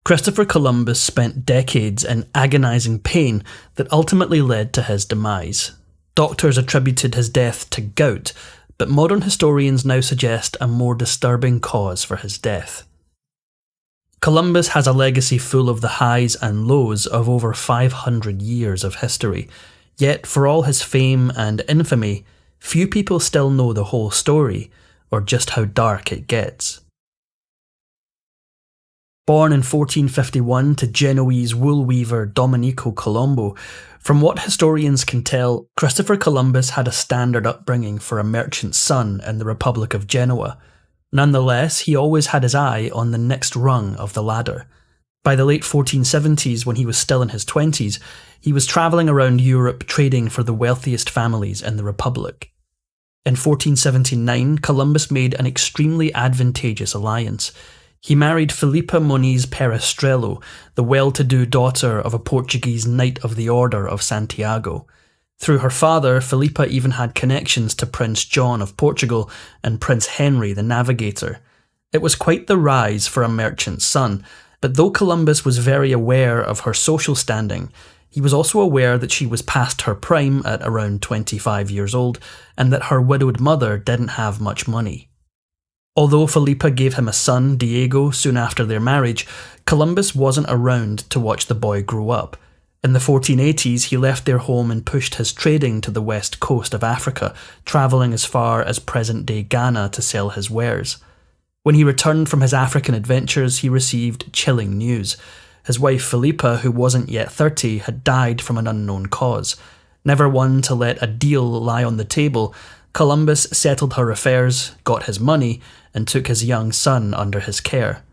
Christopher Columbus spent decades in agonising pain that ultimately led to his demise. Doctors attributed his death to gout, but modern historians now suggest a more disturbing cause for his death. Columbus has a legacy full of the highs and lows of over 500 years of history, yet for all his fame and infamy, few people still know the whole story, or just how dark it gets. Born in 1451 to Genoese wool weaver Domenico Colombo, from what historians can tell, Christopher Columbus had a standard upbringing for a merchant's son in the Republic of Genoa. Nonetheless, he always had his eye on the next rung of the ladder. By the late 1470s, when he was still in his 20s, he was travelling around Europe trading for the wealthiest families in the Republic. In 1479, Columbus made an extremely advantageous alliance. He married Filipa Moniz Perestrello, the well-to-do daughter of a Portuguese Knight of the Order of Santiago. Through her father, Filipa even had connections to Prince John of Portugal and Prince Henry the Navigator. It was quite the rise for a merchant's son, but though Columbus was very aware of her social standing, he was also aware that she was past her prime at around 25 years old and that her widowed mother didn't have much money. Although Filipa gave him a son, Diego, soon after their marriage, Columbus wasn't around to watch the boy grow up. In the 1480s, he left their home and pushed his trading to the west coast of Africa, travelling as far as present-day Ghana to sell his wares. When he returned from his African adventures, he received chilling news. His wife Filipa, who wasn't yet 30, had died from an unknown cause. Never one to let a deal lie on the table, Columbus settled her affairs, got his money, and took his young son under his care.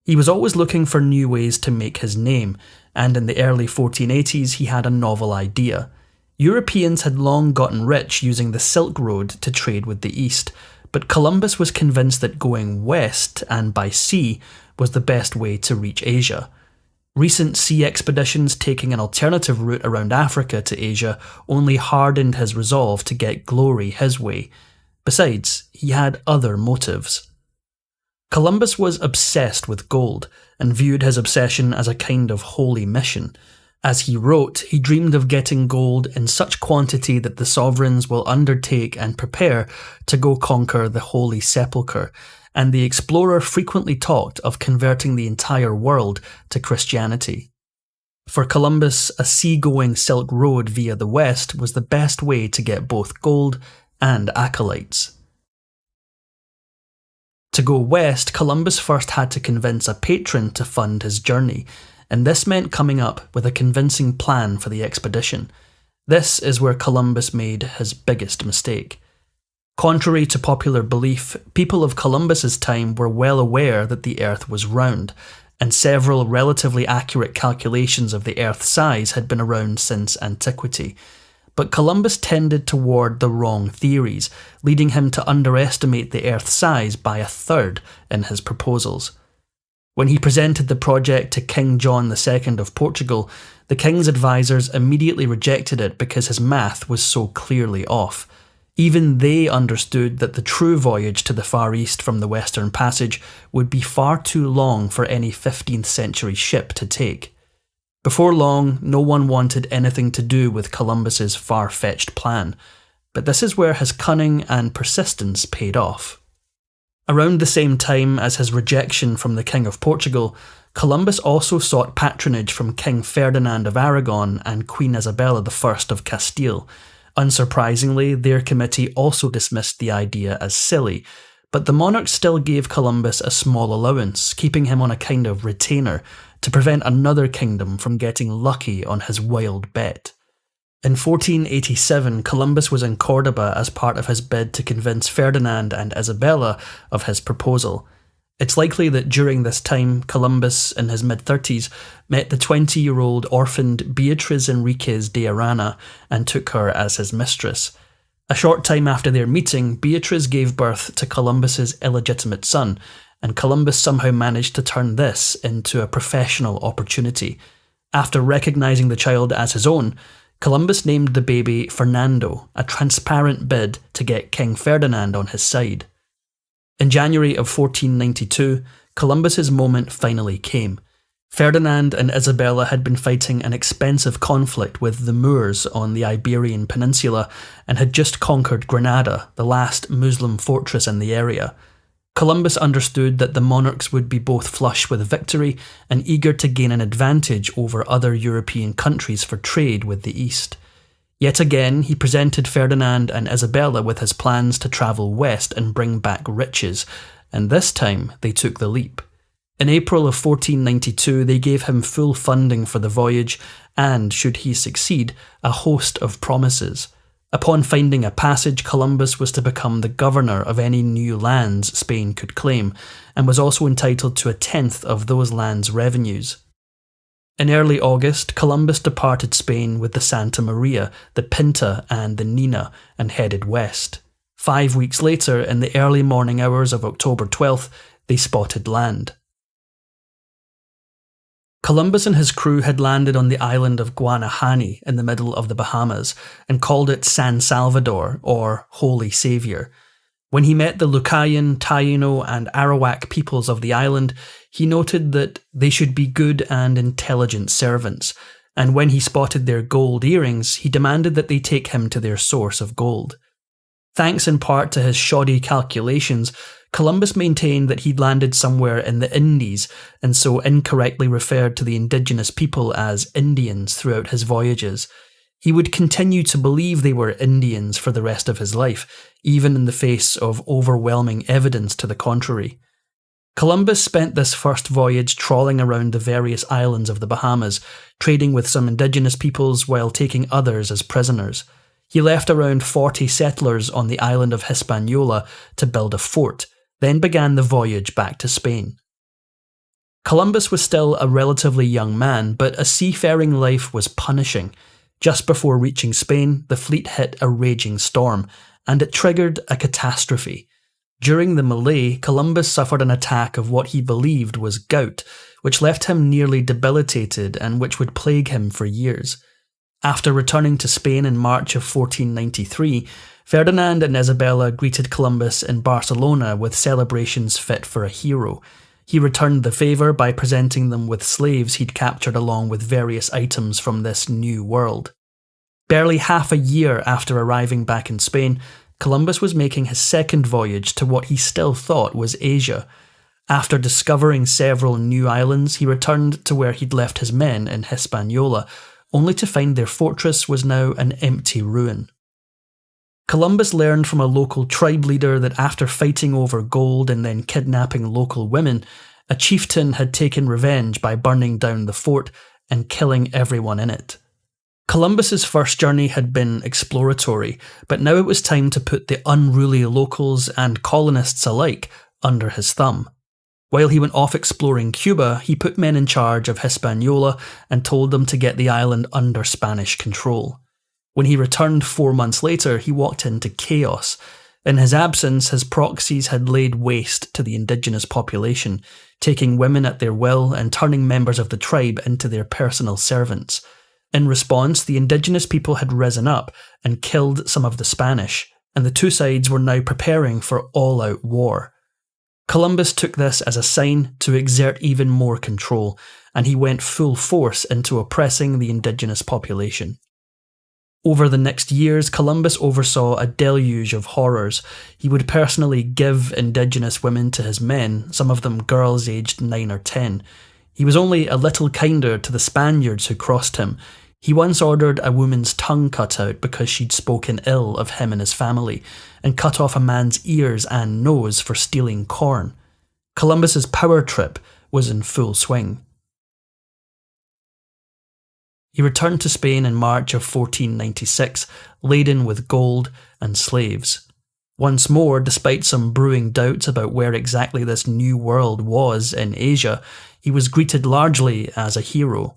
He was always looking for new ways to make his name, and in the early 1480s he had a novel idea. Europeans had long gotten rich using the Silk Road to trade with the East, but Columbus was convinced that going west, and by sea, was the best way to reach Asia. Recent sea expeditions taking an alternative route around Africa to Asia only hardened his resolve to get glory his way. Besides, he had other motives. Columbus was obsessed with gold and viewed his obsession as a kind of holy mission. As he wrote, he dreamed of getting gold in such quantity that the sovereigns will undertake and prepare to go conquer the Holy Sepulchre, and the explorer frequently talked of converting the entire world to Christianity. For Columbus, a sea-going Silk Road via the west was the best way to get both gold and acolytes. To go west, Columbus first had to convince a patron to fund his journey, and this meant coming up with a convincing plan for the expedition. This is where Columbus made his biggest mistake. Contrary to popular belief, people of Columbus's time were well aware that the Earth was round, and several relatively accurate calculations of the Earth's size had been around since antiquity. But Columbus tended toward the wrong theories, leading him to underestimate the Earth's size by a third in his proposals. When he presented the project to King John II of Portugal, the king's advisors immediately rejected it because his math was so clearly off. Even they understood that the true voyage to the Far East from the Western Passage would be far too long for any 15th century ship to take. Before long, no one wanted anything to do with Columbus's far-fetched plan, but this is where his cunning and persistence paid off. Around the same time as his rejection from the King of Portugal, Columbus also sought patronage from King Ferdinand of Aragon and Queen Isabella I of Castile. Unsurprisingly, their committee also dismissed the idea as silly, but the monarchs still gave Columbus a small allowance, keeping him on a kind of retainer, to prevent another kingdom from getting lucky on his wild bet. In 1487, Columbus was in Cordoba as part of his bid to convince Ferdinand and Isabella of his proposal. It's likely that during this time, Columbus, in his mid-30s, met the 20-year-old orphaned Beatriz Enriquez de Arana and took her as his mistress. A short time after their meeting, Beatriz gave birth to Columbus's illegitimate son, and Columbus somehow managed to turn this into a professional opportunity. After recognising the child as his own, Columbus named the baby Fernando, a transparent bid to get King Ferdinand on his side. In January of 1492, Columbus's moment finally came. Ferdinand and Isabella had been fighting an expensive conflict with the Moors on the Iberian Peninsula and had just conquered Granada, the last Muslim fortress in the area. Columbus understood that the monarchs would be both flush with victory and eager to gain an advantage over other European countries for trade with the East. Yet again, he presented Ferdinand and Isabella with his plans to travel west and bring back riches, and this time they took the leap. In April of 1492, they gave him full funding for the voyage and, should he succeed, a host of promises. Upon finding a passage, Columbus was to become the governor of any new lands Spain could claim, and was also entitled to a tenth of those lands' revenues. In early August, Columbus departed Spain with the Santa Maria, the Pinta and the Nina, and headed west. 5 weeks later, in the early morning hours of October 12th, they spotted land. Columbus and his crew had landed on the island of Guanahani in the middle of the Bahamas and called it San Salvador, or Holy Saviour. When he met the Lucayan, Taino and Arawak peoples of the island, he noted that they should be good and intelligent servants, and when he spotted their gold earrings, he demanded that they take him to their source of gold. Thanks in part to his shoddy calculations, Columbus maintained that he'd landed somewhere in the Indies, and so incorrectly referred to the indigenous people as Indians throughout his voyages. He would continue to believe they were Indians for the rest of his life, even in the face of overwhelming evidence to the contrary. Columbus spent this first voyage trawling around the various islands of the Bahamas, trading with some indigenous peoples while taking others as prisoners. He left around 40 settlers on the island of Hispaniola to build a fort, then began the voyage back to Spain. Columbus was still a relatively young man, but a seafaring life was punishing. Just before reaching Spain, the fleet hit a raging storm, and it triggered a catastrophe. During the Malay, Columbus suffered an attack of what he believed was gout, which left him nearly debilitated and which would plague him for years. After returning to Spain in March of 1493, Ferdinand and Isabella greeted Columbus in Barcelona with celebrations fit for a hero. He returned the favour by presenting them with slaves he'd captured along with various items from this new world. Barely half a year after arriving back in Spain, Columbus was making his second voyage to what he still thought was Asia. After discovering several new islands, he returned to where he'd left his men in Hispaniola, only to find their fortress was now an empty ruin. Columbus learned from a local tribe leader that after fighting over gold and then kidnapping local women, a chieftain had taken revenge by burning down the fort and killing everyone in it. Columbus's first journey had been exploratory, but now it was time to put the unruly locals and colonists alike under his thumb. While he went off exploring Cuba, he put men in charge of Hispaniola and told them to get the island under Spanish control. When he returned 4 months later, he walked into chaos. In his absence, his proxies had laid waste to the indigenous population, taking women at their will and turning members of the tribe into their personal servants. In response, the indigenous people had risen up and killed some of the Spanish, and the two sides were now preparing for all-out war. Columbus took this as a sign to exert even more control, and he went full force into oppressing the indigenous population. Over the next years, Columbus oversaw a deluge of horrors. He would personally give indigenous women to his men, some of them girls aged 9 or 10. He was only a little kinder to the Spaniards who crossed him. He once ordered a woman's tongue cut out because she'd spoken ill of him and his family, and cut off a man's ears and nose for stealing corn. Columbus's power trip was in full swing. He returned to Spain in March of 1496, laden with gold and slaves. Once more, despite some brewing doubts about where exactly this new world was in Asia, he was greeted largely as a hero.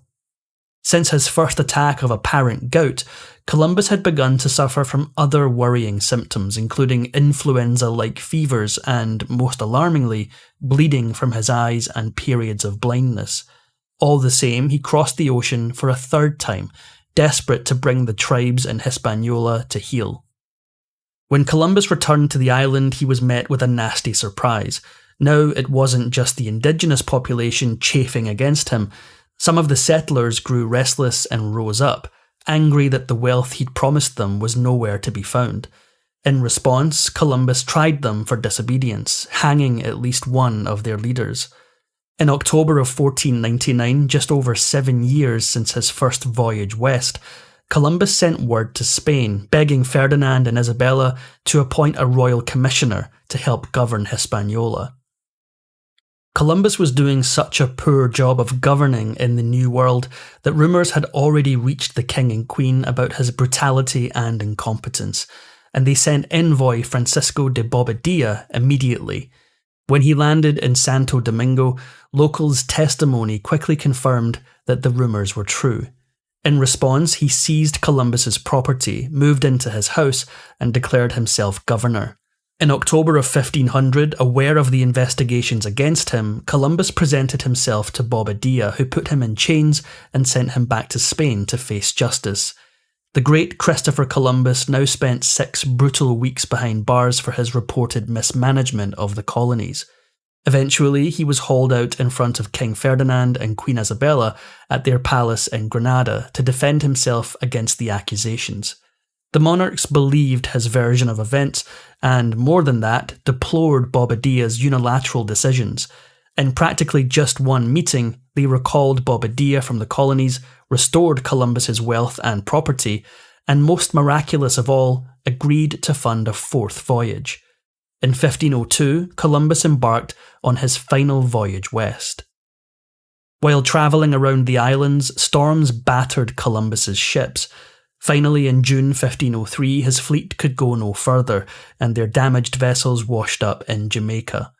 Since his first attack of apparent gout, Columbus had begun to suffer from other worrying symptoms, including influenza-like fevers and, most alarmingly, bleeding from his eyes and periods of blindness. All the same, he crossed the ocean for a third time, desperate to bring the tribes in Hispaniola to heel. When Columbus returned to the island, he was met with a nasty surprise. Now it wasn't just the indigenous population chafing against him. Some of the settlers grew restless and rose up, angry that the wealth he'd promised them was nowhere to be found. In response, Columbus tried them for disobedience, hanging at least one of their leaders. In October of 1499, just over 7 years since his first voyage west, Columbus sent word to Spain, begging Ferdinand and Isabella to appoint a royal commissioner to help govern Hispaniola. Columbus was doing such a poor job of governing in the New World that rumours had already reached the king and queen about his brutality and incompetence, and they sent envoy Francisco de Bobadilla immediately. When he landed in Santo Domingo, locals' testimony quickly confirmed that the rumours were true. In response, he seized Columbus's property, moved into his house, and declared himself governor. In October of 1500, aware of the investigations against him, Columbus presented himself to Bobadilla, who put him in chains and sent him back to Spain to face justice. The great Christopher Columbus now spent 6 brutal weeks behind bars for his reported mismanagement of the colonies. Eventually, he was hauled out in front of King Ferdinand and Queen Isabella at their palace in Granada to defend himself against the accusations. The monarchs believed his version of events and, more than that, deplored Bobadilla's unilateral decisions. In practically just one meeting, they recalled Bobadilla from the colonies, restored Columbus's wealth and property, and most miraculous of all, agreed to fund a 4th voyage. In 1502, Columbus embarked on his final voyage west. While travelling around the islands, storms battered Columbus's ships. Finally, in June 1503, his fleet could go no further, and their damaged vessels washed up in Jamaica.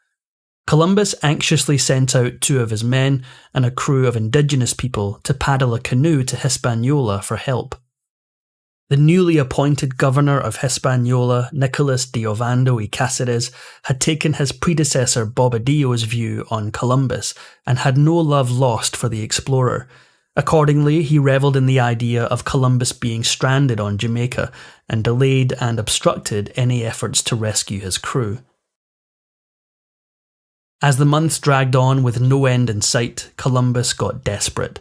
Columbus anxiously sent out 2 of his men and a crew of indigenous people to paddle a canoe to Hispaniola for help. The newly appointed governor of Hispaniola, Nicolas de Ovando y Cáceres, had taken his predecessor Bobadilla's view on Columbus and had no love lost for the explorer. Accordingly, he revelled in the idea of Columbus being stranded on Jamaica and delayed and obstructed any efforts to rescue his crew. As the months dragged on with no end in sight, Columbus got desperate.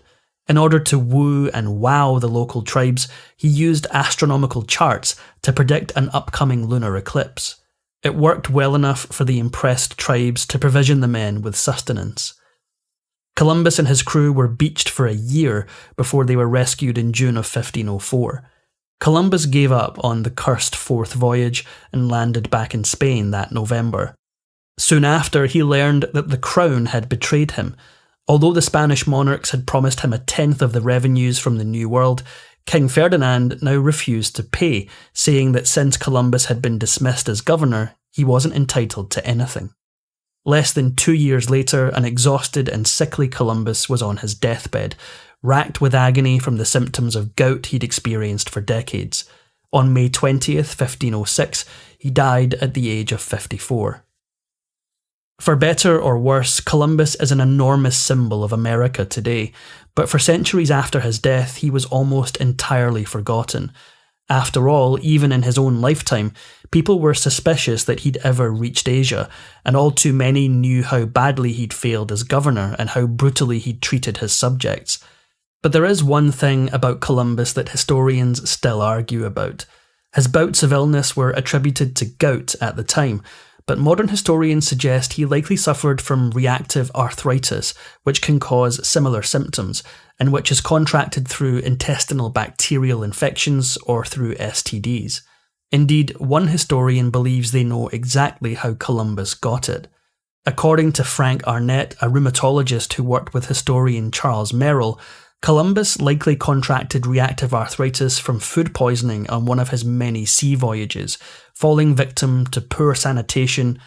In order to woo and wow the local tribes, he used astronomical charts to predict an upcoming lunar eclipse. It worked well enough for the impressed tribes to provision the men with sustenance. Columbus and his crew were beached for a year before they were rescued in June of 1504. Columbus gave up on the cursed 4th voyage and landed back in Spain that November. Soon after, he learned that the crown had betrayed him. Although the Spanish monarchs had promised him 1/10 of the revenues from the New World, King Ferdinand now refused to pay, saying that since Columbus had been dismissed as governor, he wasn't entitled to anything. Less than 2 years later, an exhausted and sickly Columbus was on his deathbed, racked with agony from the symptoms of gout he'd experienced for decades. On May 20th, 1506, he died at the age of 54. For better or worse, Columbus is an enormous symbol of America today, but for centuries after his death, he was almost entirely forgotten. After all, even in his own lifetime, people were suspicious that he'd ever reached Asia, and all too many knew how badly he'd failed as governor and how brutally he'd treated his subjects. But there is one thing about Columbus that historians still argue about. His bouts of illness were attributed to gout at the time, but modern historians suggest he likely suffered from reactive arthritis, which can cause similar symptoms, and which is contracted through intestinal bacterial infections or through STDs. Indeed, one historian believes they know exactly how Columbus got it. According to Frank Arnett, a rheumatologist who worked with historian Charles Merrill, Columbus likely contracted reactive arthritis from food poisoning on one of his many sea voyages, falling victim to poor sanitation